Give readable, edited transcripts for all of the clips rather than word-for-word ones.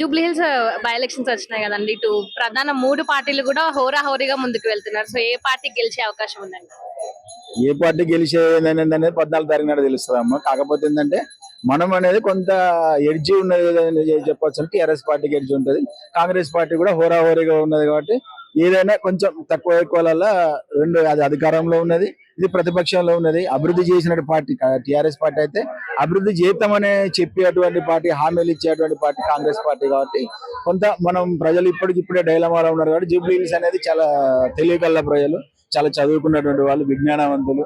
Jubilee hills by elections వచ్చినాయి కదండి. ఇటు ప్రధాన 3 పార్టీలు కూడా హోరాహోరీగా ముందుకు వెళ్తున్నారు. సో ఏ పార్టీ గెలిచే అవకాశం ఉందండి? ఏ పార్టీ గెలిచేది అనేది 14 తారీఖు నాడు తెలుస్తుందమ్మా. కాకపోతే ఏంటంటే మనం అనేది కొంత ఎడ్జి ఉన్నది అని చెప్పొచ్చు. టీఆర్ఎస్ పార్టీకి ఎడ్జి ఉంటది, కాంగ్రెస్ పార్టీ కూడా హోరాహోరీగా ఉన్నది. కాబట్టి ఏదైనా కొంచెం తక్కువ ఎక్కువల రెండు, అది అధికారంలో ఉన్నది, ఇది ప్రతిపక్షంలో ఉన్నది. అభివృద్ధి చేసిన పార్టీ టీఆర్ఎస్ పార్టీ అయితే, అభివృద్ధి చేద్దామని చెప్పేటువంటి పార్టీ, హామీలు ఇచ్చేటువంటి పార్టీ కాంగ్రెస్ పార్టీ. కాబట్టి కొంత మనం ప్రజలు ఇప్పటికిప్పుడే డైలమాలో ఉన్నారు. కాబట్టి జూబ్లీ హిల్స్ అనేది చాలా తెలియగల ప్రజలు, చాలా చదువుకున్నటువంటి వాళ్ళు, విజ్ఞానవంతులు,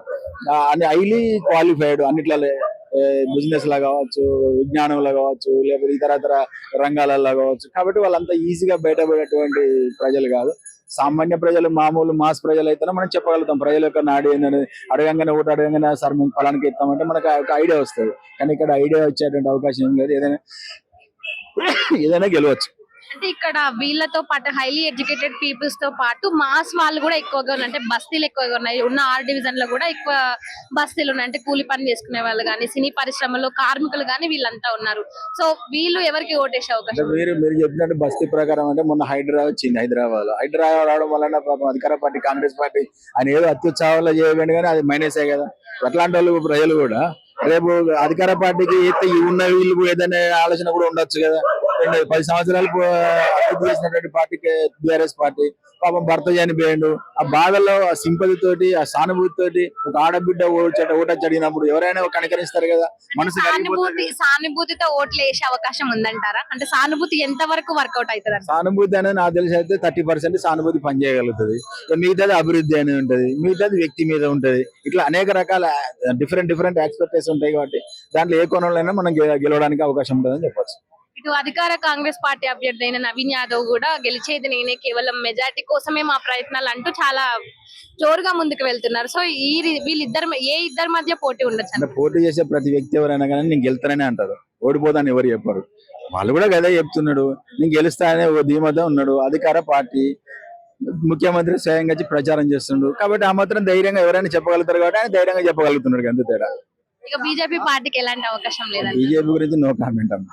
అని హైలీ క్వాలిఫైడ్ అన్నిట్లలో, బిజినెస్ లా కావచ్చు, విజ్ఞానంలో కావచ్చు, లేకపోతే ఇతర రంగాలలో కావచ్చు. కాబట్టి వాళ్ళంతా ఈజీగా బయటపడేటువంటి ప్రజలు కాదు. సామాన్య ప్రజలు, మామూలు మాస్ ప్రజలు అయితేనే మనం చెప్పగలుగుతాం ప్రజల యొక్క నాడు ఏంటనేది. అడగంగానే ఓటు అడగంగానే సార్ మేము ఫలానికి ఇస్తామంటే మనకు ఒక ఐడియా వస్తుంది. కానీ ఇక్కడ ఐడియా వచ్చేటువంటి అవకాశం ఏం లేదు. ఏదైనా గెలవచ్చు. అంటే ఇక్కడ వీళ్ళతో పాటు హైలీ ఎడ్యుకేటెడ్ పీపుల్స్ తో పాటు మాస్ వాళ్ళు కూడా ఎక్కువగా ఉన్నాయి. అంటే బస్తీలు ఎక్కువగా ఉన్నాయి. ఉన్న డివిజన్ లో కూడా ఎక్కువ బస్తీలు ఉన్నాయి. అంటే కూలి పని చేసుకునే వాళ్ళు కానీ, సినీ పరిశ్రమలో కార్మికులు కానీ వీళ్ళంతా ఉన్నారు. సో వీళ్ళు ఎవరికి ఓటేసే అవకాశం? మీరు చెప్పినట్టు బస్తీ ప్రకారం అంటే మొన్న హైదరాబాద్ వచ్చింది. హైదరాబాద్ రావడం వల్ల పాపం అధికార పార్టీ కాంగ్రెస్ పార్టీ అని ఏదో అత్యుత్సాహాలు చేయకండి, కానీ అది మైనసే కదా. అట్లాంటి వాళ్ళు ప్రజలు కూడా రేపు అధికార పార్టీకి ఉన్న వీళ్ళు ఏదైనా ఆలోచన కూడా ఉండొచ్చు కదా. 10 సంవత్సరాలు అభివృద్ధి చేసినటువంటి పార్టీకి టీఆర్ఎస్ పార్టీ పాపం భర్త చనిపోయిండు. ఆ బాధల్లో, ఆ సింపతి తోటి, ఆ సానుభూతి తోటి ఒక ఆడబిడ్డ ఓటొచ్చి అడిగినప్పుడు ఎవరైనా కనికరిస్తారు కదా. మనసు సానుభూతితో ఓట్లు వేసే అవకాశం ఉందంటారా? అంటే సానుభూతి ఎంత వరకు వర్కౌట్ అవుతుంది? సానుభూతి అనేది నాకు తెలిసి అయితే 30% సానుభూతి పనిచేయగలుగుతుంది. మిగతాది అభివృద్ధి అనేది ఉంటది, మిగతాది వ్యక్తి మీద ఉంటది. ఇట్లా అనేక రకాల డిఫరెంట్ ఎక్స్పెక్టేషన్ ఉంటాయి. కాబట్టి దాంట్లో ఏ కోణంలో మనం గెలవడానికి అవకాశం ఉంటుందని చెప్పొచ్చు. ఇటు అధికార కాంగ్రెస్ పార్టీ అభ్యర్థి అయిన నవీన్ యాదవ్ కూడా గెలిచేది నేనే, కేవలం మెజార్టీ కోసమే మా ప్రయత్నాలు అంటూ చాలా జోరుగా ముందుకు వెళ్తున్నారు. సో వీళ్ళిద్దరు ఇద్దరి మధ్య పోటీ ఉండొచ్చు? పోటీ చేసే ప్రతి వ్యక్తి ఎవరైనా కానీ నేను గెలుతానని అంటారు, ఓడిపోతాను ఎవరు చెప్పారు. వాళ్ళు కూడా గదే చెప్తున్నాడు, నేను గెలుస్తాననే ఓ ధీమతో ఉన్నాడు. అధికార పార్టీ ముఖ్యమంత్రి స్వయంగా వచ్చి ప్రచారం చేస్తుండు. కాబట్టి ఆ మాత్రం ధైర్యంగా ఎవరైనా చెప్పగలుగుతారు. కాబట్టి ఆయన ధైర్యంగా చెప్పగలుగుతున్నాడు. అంతే తేడా. ఇక బీజేపీ పార్టీకి ఎలాంటి అవకాశం లేదా? బీజేపీ గురించి నో కామెంట్ అమ్మా.